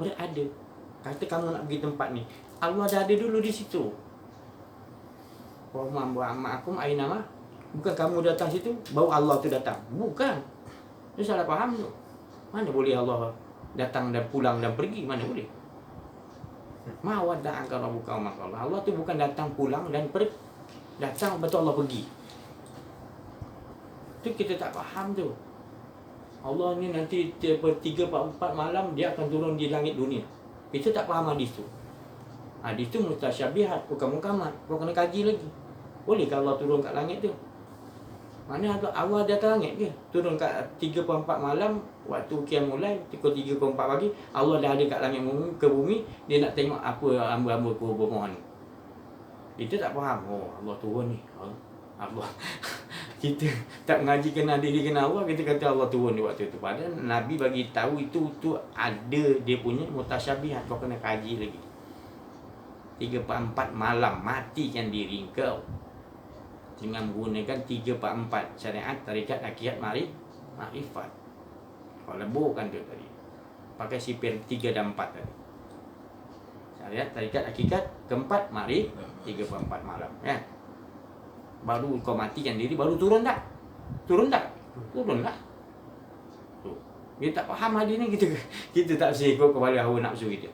berada. Kata kamu nak pergi tempat ni, Allah dah ada dulu di situ. Wa ma'akum ainama. Bukan kamu datang situ, baru Allah tu datang. Bukan. Itu salah faham tu. Mana boleh Allah datang dan pulang dan pergi, mana boleh? Ma wadda'aka rabbuka wa ma qala. Allah tu bukan datang pulang dan pergi. Datang betul Allah pergi. Tu kita tak faham tu. Allah ni nanti 3-4 malam dia akan turun di langit dunia. Kita tak faham hadis tu. Hadis tu mutasyabihat, bukan mukamat. Kau kena kaji lagi. Boleh ke Allah turun kat langit tu? Mana Allah dia atas langit ke? Turun kat 3-4 malam, waktu kiam mulai, pukul 3-4 pagi, Allah dah ada kat langit ke bumi, dia nak tengok apa hamba-hamba ku bermohon. Kita tak faham. Oh, Allah turun ni. Allah. Kita tak mengaji kenal diri kenal Allah, kita kata Allah turun di waktu tu. Padahal Nabi bagi tahu itu ada dia punya mutasyabihat, kau kena kaji lagi. 3-4 malam matikan diri kau dengan menggunakan 3-4 syariat, tarikat, akiat, makrifat. Kau leburkan tu tadi. Pakai sipir 3 dan 4 tadi. Syariat, tarikat, akikat, keempat, mari 3-4 malam, kan? Baru kau matikan diri, baru turun tak? Turun tak? Turun lah. Tu. Kita tak faham hadis ni, kita tak bisa ikut kepada hawa nafsu kita.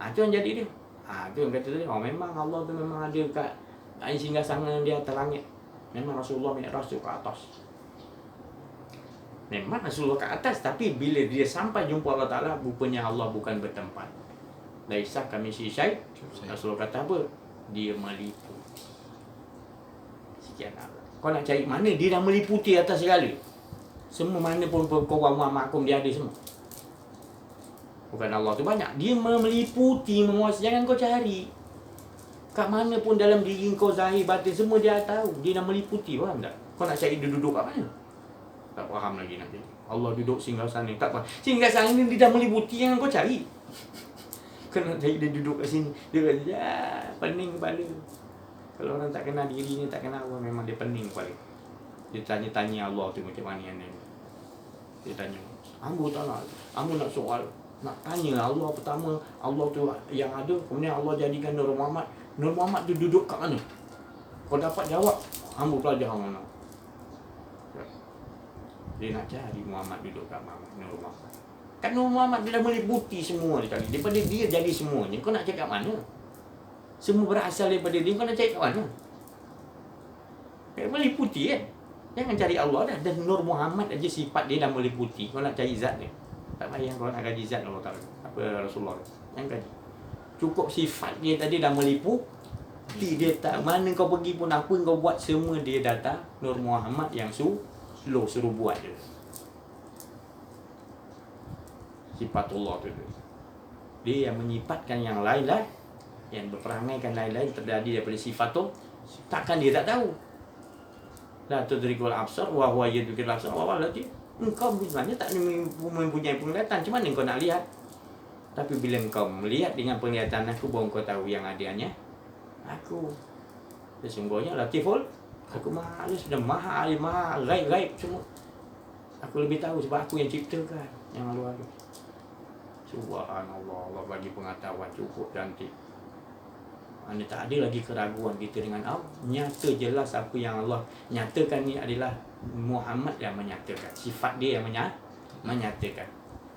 Itu yang jadi dia. Itu yang kata tadi, memang Allah tu memang ada kat singgah sana dia atas langit. Memang Rasulullah Mi'raj tu ke atas. Memang Rasulullah ke atas, tapi bila dia sampai jumpa Allah Ta'ala, rupanya Allah bukan bertempat. Laisa kamitslihi syai'. Rasulullah kata apa? Dia meliputi. Sekian Allah. Kau nak cari mana? Dia dah meliputi atas segala. Semua mana pun kau makum dia ada semua. Bukan Allah tu banyak. Dia meliputi, menguasai. Jangan kau cari. Kat mana pun dalam diri kau, zahir, batin, semua dia tahu. Dia dah meliputi, faham tak? Kau nak cari dia duduk kat mana? Tak faham lagi nanti. Allah duduk singgah sana. Tak faham. Singgah sana ni dia dah meliputi, yang kau cari. Kau nak cari dia duduk kat sini. Dia kata, ya, pening kepala. Kalau orang tak kenal diri ni, tak kenal Allah, memang dia pening kepala. Dia tanya-tanya Allah tu macam mana yang ni. Dia tanya, Ambo tak nak. Ambo nak soal. Nak tanya Allah pertama, Allah tu yang ada, kemudian Allah jadikan Nur Muhammad. Nur Muhammad tu duduk kat mana? Kau dapat jawab, Ambo pelajar mana? Dia nak cari Muhammad duduk kat mana? Nur Muhammad. Kan Nur Muhammad dia dah meliputi semua dia cari. Daripada dia jadi semuanya, kau nak cari kat mana? Semua berasal daripada dia, kau nak cari kat mana? Dia meliputi kan? Jangan cari Allah dah. Dan Nur Muhammad aja sifat dia dah meliputi. Kau nak cari zat dia. Tak payah kau nak kaji zat Allah Ta'ala. Apa Rasulullah. Jangan kaji. Cukup sifat dia tadi dah meliputi. Dia tak, mana kau pergi pun, apa kau buat, semua dia datang. Nur Muhammad yang suruh buat dia. Sifatullah tu. Dia yang menyifatkan yang lain-lain, yang berperangaikan lain-lain terjadi daripada sifatul. Takkan dia tak tahu. La tudrikul absar wa huwa yudrikul absar wa huwa latif. Engkau sebenarnya tak mempunyai penglihatan, macam mana kau nak lihat? Tapi bila engkau melihat dengan penglihatan aku, baru kau tahu yang ada hanya aku. Sesungguhnya latiful, aku maha sudah maha alim, maha gaib semua. Aku lebih tahu sebab aku yang ciptakan yang lalu. Subhanallah, Allah bagi pengetahuan cukup cantik. Anda tak ada lagi keraguan kita dengan Allah. Nyata jelas apa yang Allah nyatakan ni adalah Muhammad yang menyatakan. Sifat dia yang menyatakan.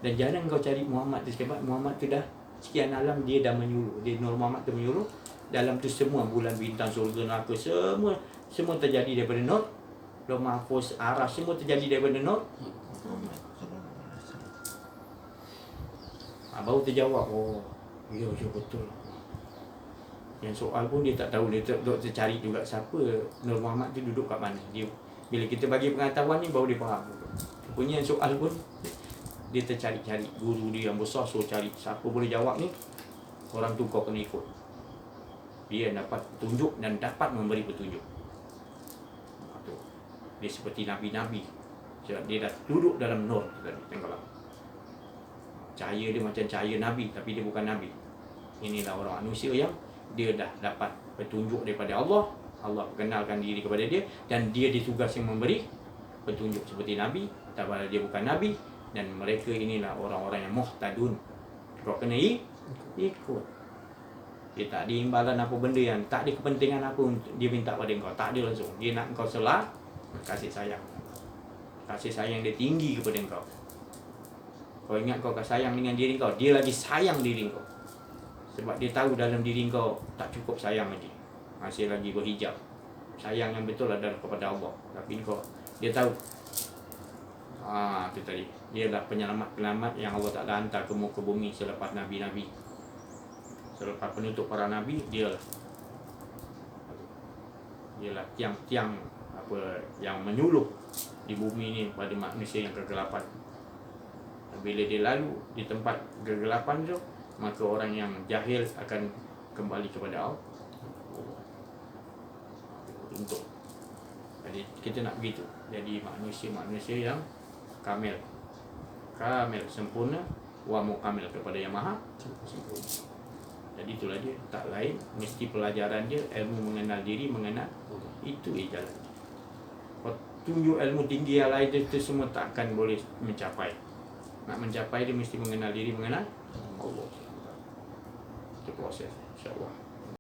Dan jarang kau cari Muhammad tu sebab Muhammad tu dah sekian alam dia dah menyuruh. Dia Nur Muhammad tu menyuruh. Dalam tu semua bulan, bintang, surga, neraka, semua terjadi daripada Nur. Lauh Mahfuz, Araf, semua terjadi daripada Nur Muhammad. Baru terjawab. Oh, ya betul. Yang soal pun dia tak tahu. Dia tercari juga siapa Nur Muhammad tu duduk kat mana. Dia, bila kita bagi pengetahuan ni, baru dia faham. Punya soal pun dia tercari-cari. Guru dia yang besar suruh cari siapa boleh jawab ni. Orang tu kau kena ikut. Dia dapat petunjuk dan dapat memberi petunjuk. Dia seperti Nabi-Nabi. Dia dah duduk dalam nur tadi. Tengoklah. Cahaya dia macam cahaya Nabi, tapi dia bukan Nabi. Inilah orang manusia yang dia dah dapat petunjuk daripada Allah. Allah perkenalkan diri kepada dia, dan dia ditugas yang memberi petunjuk seperti Nabi, tapi dia bukan Nabi. Dan mereka inilah orang-orang yang muhtadun. Kau kena ikut. Dia tak ada imbalan apa benda yang tak ada kepentingan apa untuk dia minta pada kau. Tak ada langsung. Dia nak kau kasih sayang. Kasih sayang dia tinggi kepada kau. Kau ingat kau sayang dengan diri kau, dia lagi sayang diri kau. Sebab dia tahu dalam diri kau tak cukup sayang lagi. Masih lagi berhijab. Sayang yang betul adalah kepada Allah. Tapi kau, dia tahu. Itu tadi. Dia adalah penyelamat yang Allah Ta'ala hantar ke muka bumi selepas Nabi-Nabi. Selepas penutup para Nabi, dialah tiang-tiang apa yang menyuluh di bumi ini pada manusia yang kegelapan. Bila dia lalu di tempat kegelapan tu, maka orang yang jahil akan kembali kepada Allah. Untuk jadi kita nak begitu. Jadi manusia yang kamil, sempurna, wa mukamil kepada yang maha sempurna. Jadi itulah dia, tak lain mesti pelajaran dia, ilmu mengenal diri, mengenal itu jalan. Kau tunjuk ilmu tinggi yang lain itu semua takkan boleh mencapai. Nak mencapai dia mesti mengenal diri, mengenal Allah. Itu proses, insya-Allah.